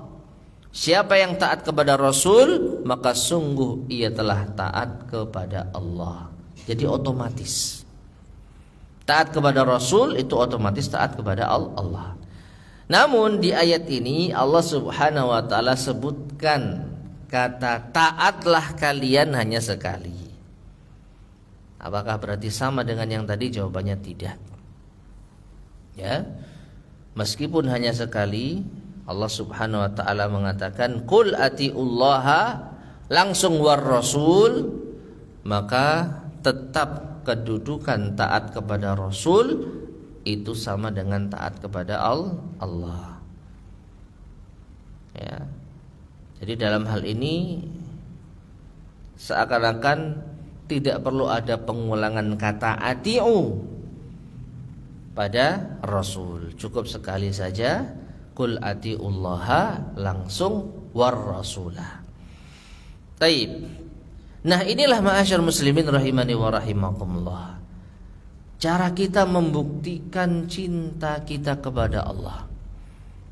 Siapa yang taat kepada Rasul, maka sungguh ia telah taat kepada Allah. Jadi otomatis taat kepada Rasul itu otomatis taat kepada Allah. Namun di ayat ini Allah Subhanahu wa taala sebutkan kata taatlah kalian hanya sekali. Apakah berarti sama dengan yang tadi? Jawabannya tidak. Ya. Meskipun hanya sekali, Allah Subhanahu wa taala mengatakan qul atiullaha langsung war rasul, maka tetap kedudukan taat kepada Rasul itu sama dengan taat kepada Allah. Ya. Jadi dalam hal ini seakan-akan tidak perlu ada pengulangan kata ati'u pada Rasul. Cukup sekali saja qul atiullaha langsung war rasulah. Taib. Nah, inilah ma'asyar muslimin rahimani wa rahimakumullah. Cara kita membuktikan cinta kita kepada Allah,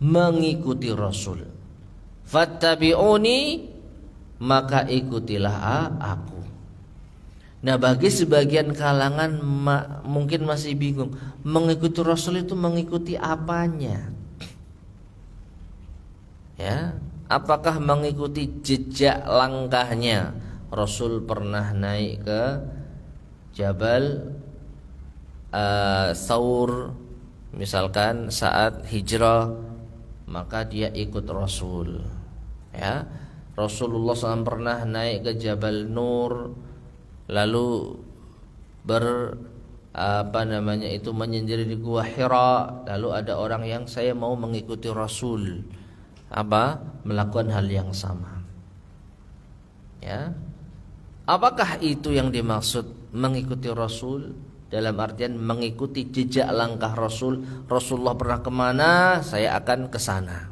mengikuti Rasul. Fattabi'uni, maka ikutilah aku. Nah, bagi sebagian kalangan mungkin masih bingung, mengikuti Rasul itu mengikuti apanya? Ya, apakah mengikuti jejak langkahnya? Rasul pernah naik ke Jabal Tsaur misalkan saat hijrah, maka dia ikut Rasul. Ya, Rasulullah SAW pernah naik ke Jabal Nur, lalu menyendiri di Gua Hira. Lalu ada orang yang saya mau mengikuti Rasul, melakukan hal yang sama. Ya, apakah itu yang dimaksud mengikuti Rasul? Dalam artian mengikuti jejak langkah Rasul. Rasulullah pernah kemana, saya akan ke sana.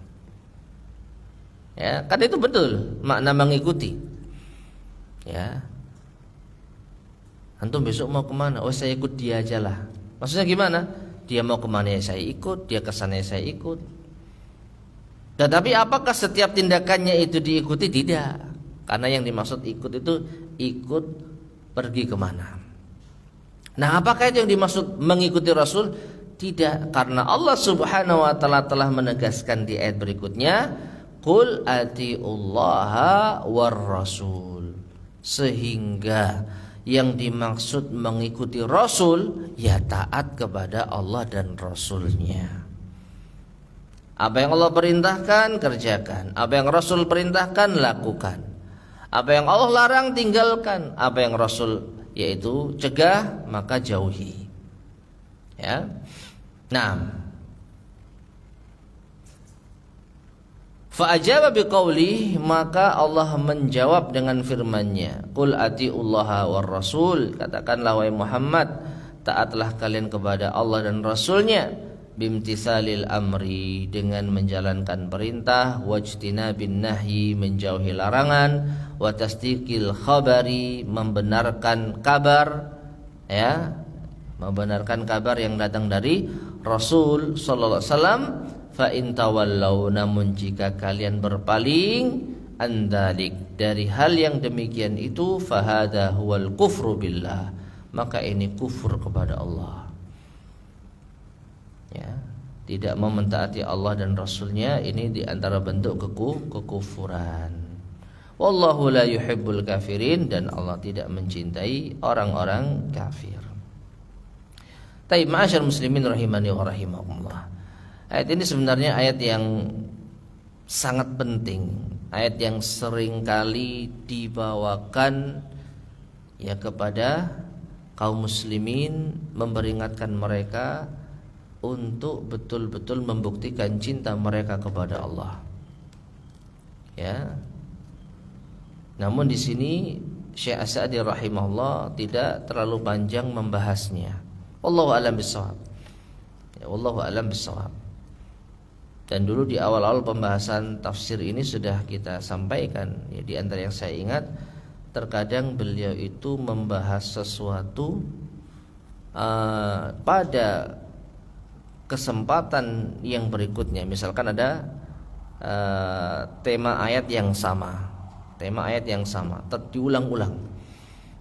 Ya, kan itu betul makna mengikuti. Ya, antum besok mau kemana? Oh, saya ikut dia aja lah. Maksudnya gimana? Dia mau kemana ya saya ikut, dia ke sana ya saya ikut. Tetapi apakah setiap tindakannya itu diikuti? Tidak. Karena yang dimaksud ikut itu ikut pergi kemana. Nah, apakah itu yang dimaksud mengikuti Rasul? Tidak, karena Allah Subhanahu wa taala telah menegaskan di ayat berikutnya, qul atiullaha war rasul. Sehingga yang dimaksud mengikuti Rasul ya taat kepada Allah dan Rasulnya. Apa yang Allah perintahkan kerjakan, apa yang Rasul perintahkan lakukan, apa yang Allah larang tinggalkan, apa yang Rasul yaitu cegah maka jauhi. Ya. Nah, fa ajaba biqauli, maka Allah menjawab dengan firman-Nya, qul atiullaha war rasul, katakanlah wahai Muhammad, taatlah kalian kepada Allah dan Rasulnya, bimtithalil amri, dengan menjalankan perintah, wajtinabin nahyi, menjauhi larangan, wa tasdiqil khabari, membenarkan kabar, ya, membenarkan kabar yang datang dari Rasul sallallahu alaihi wasallam. Fa in tawallau, namun jika kalian berpaling, andalik, dari hal yang demikian itu, fahada huwal kufru billah, maka ini kufur kepada Allah. Ya, tidak mau mentaati Allah dan Rasulnya, ini diantara bentuk kekufuran. Wallahu la yuhibbul kafirin, dan Allah tidak mencintai orang-orang kafir. Taib, ma'asyar muslimin rahimani wa rahimakumullah. Ayat ini sebenarnya ayat yang sangat penting, ayat yang sering kali dibawakan ya kepada kaum muslimin, memperingatkan mereka untuk betul-betul membuktikan cinta mereka kepada Allah. Ya. Namun di sini Syekh As-Sa'di rahimahullah tidak terlalu panjang membahasnya. Wallahu a'lam bishawab. Ya, wallahu a'lam bishawab. Dan dulu di awal-awal pembahasan tafsir ini sudah kita sampaikan, ya, di antara yang saya ingat, terkadang beliau itu membahas sesuatu pada kesempatan yang berikutnya, misalkan ada tema ayat yang sama, diulang-ulang,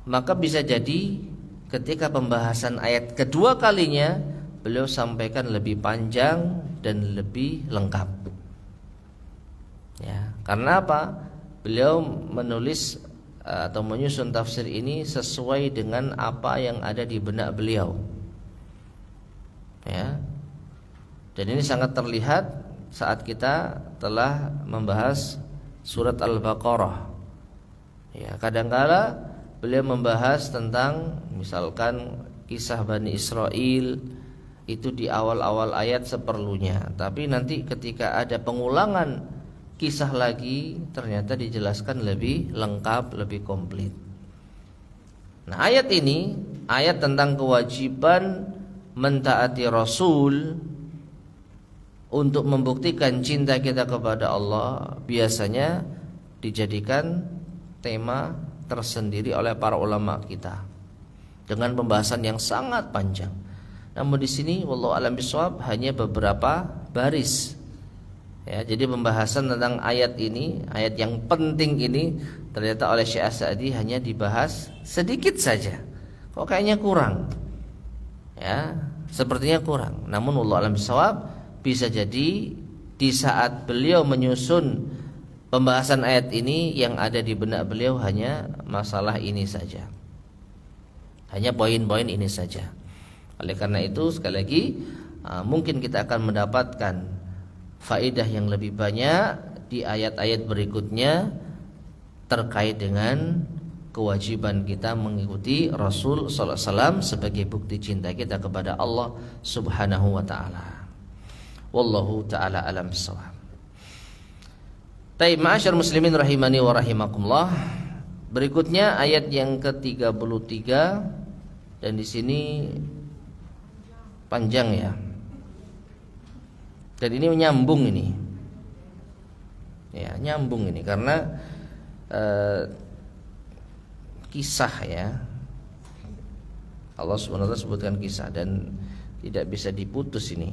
maka bisa jadi ketika pembahasan ayat kedua kalinya beliau sampaikan lebih panjang dan lebih lengkap. Ya, karena apa? Beliau menulis atau menyusun tafsir ini sesuai dengan apa yang ada di benak beliau. Ya. Dan ini sangat terlihat saat kita telah membahas surat Al-Baqarah. Ya, kadangkala beliau membahas tentang misalkan kisah Bani Israel itu di awal-awal ayat seperlunya, tapi nanti ketika ada pengulangan kisah lagi ternyata dijelaskan lebih lengkap, lebih komplit. Nah, ayat ini ayat tentang kewajiban mentaati Rasul untuk membuktikan cinta kita kepada Allah biasanya dijadikan tema tersendiri oleh para ulama kita dengan pembahasan yang sangat panjang. Namun di sini wallahu a'lam bishawab hanya beberapa baris. Ya, jadi pembahasan tentang ayat ini, ayat yang penting ini ternyata oleh Syekh As-Sa'di hanya dibahas sedikit saja. Kok kayaknya kurang? Ya, sepertinya kurang. Namun wallahu a'lam bishawab bisa jadi di saat beliau menyusun pembahasan ayat ini yang ada di benak beliau hanya masalah ini saja. Hanya poin-poin ini saja. Oleh karena itu sekali lagi mungkin kita akan mendapatkan faedah yang lebih banyak di ayat-ayat berikutnya terkait dengan kewajiban kita mengikuti Rasul sallallahu alaihi wasallam sebagai bukti cinta kita kepada Allah Subhanahu wa taala. Wallahu taala alam bissawab. Baik, ma'asyar muslimin rahimani wa rahimakumullah. Berikutnya ayat yang ke-33 dan di sini panjang ya. Dan ini menyambung ini. Ya, nyambung ini karena kisah ya. Allah Subhanahu wa taala sebutkan kisah dan tidak bisa diputus ini.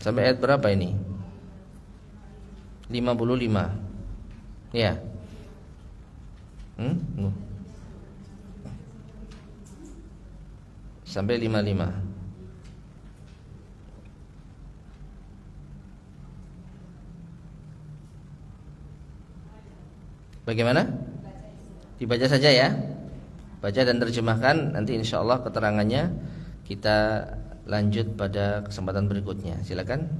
Sampai ayat berapa ini? 55. Ya. Sampai 55. Bagaimana? Dibaca saja ya. Baca dan terjemahkan. Nanti insya Allah keterangannya kita lanjut pada kesempatan berikutnya. Silakan.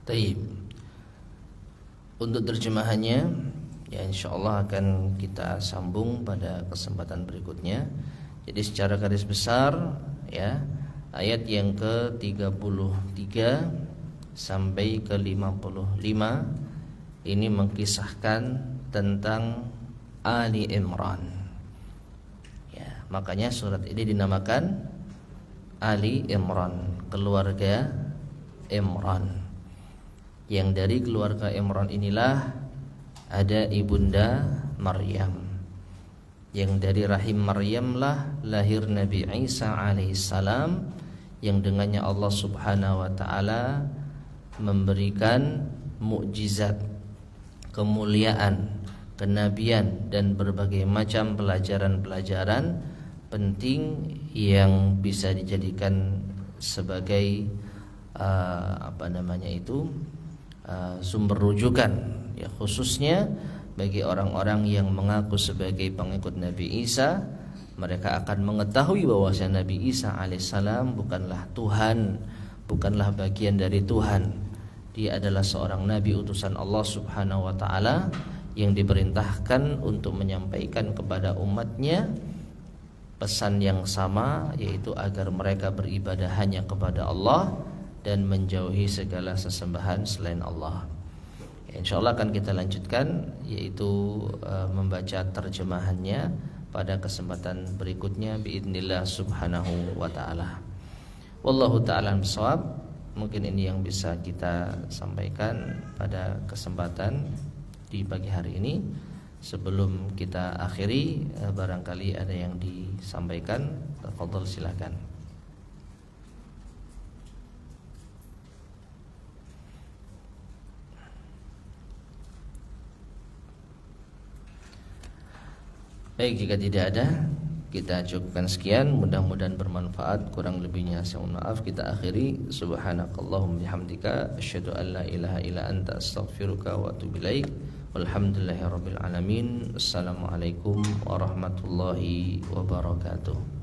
Taib. Untuk terjemahannya ya insyaallah akan kita sambung pada kesempatan berikutnya. Jadi secara garis besar ya, ayat yang ke-33 sampai ke-55 ini mengkisahkan tentang Ali Imran. Ya, makanya surat ini dinamakan Ali Imran, keluarga Imran. Yang dari keluarga Imran inilah ada ibunda Maryam. Yang dari rahim Maryam lah lahir Nabi Isa alaihissalam, yang dengannya Allah subhanahu wa ta'ala memberikan mukjizat, kemuliaan, kenabian dan berbagai macam pelajaran-pelajaran penting yang bisa dijadikan sebagai sumber rujukan ya, khususnya bagi orang-orang yang mengaku sebagai pengikut Nabi Isa. Mereka akan mengetahui bahwasanya Nabi Isa alaihissalam bukanlah Tuhan, bukanlah bagian dari Tuhan. Dia adalah seorang nabi utusan Allah subhanahu wa ta'ala yang diperintahkan untuk menyampaikan kepada umatnya pesan yang sama, yaitu agar mereka beribadah hanya kepada Allah dan menjauhi segala sesembahan selain Allah. Ya, insyaallah akan kita lanjutkan, yaitu membaca terjemahannya pada kesempatan berikutnya biidznillah subhanahu wa ta'ala. Wallahu ta'ala bishawab. Mungkin ini yang bisa kita sampaikan pada kesempatan di pagi hari ini. Sebelum kita akhiri, barangkali ada yang disampaikan, tafadhol silakan. Baik, jika tidak ada, kita cukupkan sekian. Mudah-mudahan bermanfaat. Kurang lebihnya saya mohon maaf. Kita akhiri. Subhanakallahumma bihamdika asyhadu an la ilaha illa anta astaghfiruka wa atubu ilaik. Walhamdulillahirabbil alamin. Assalamualaikum warahmatullahi wabarakatuh.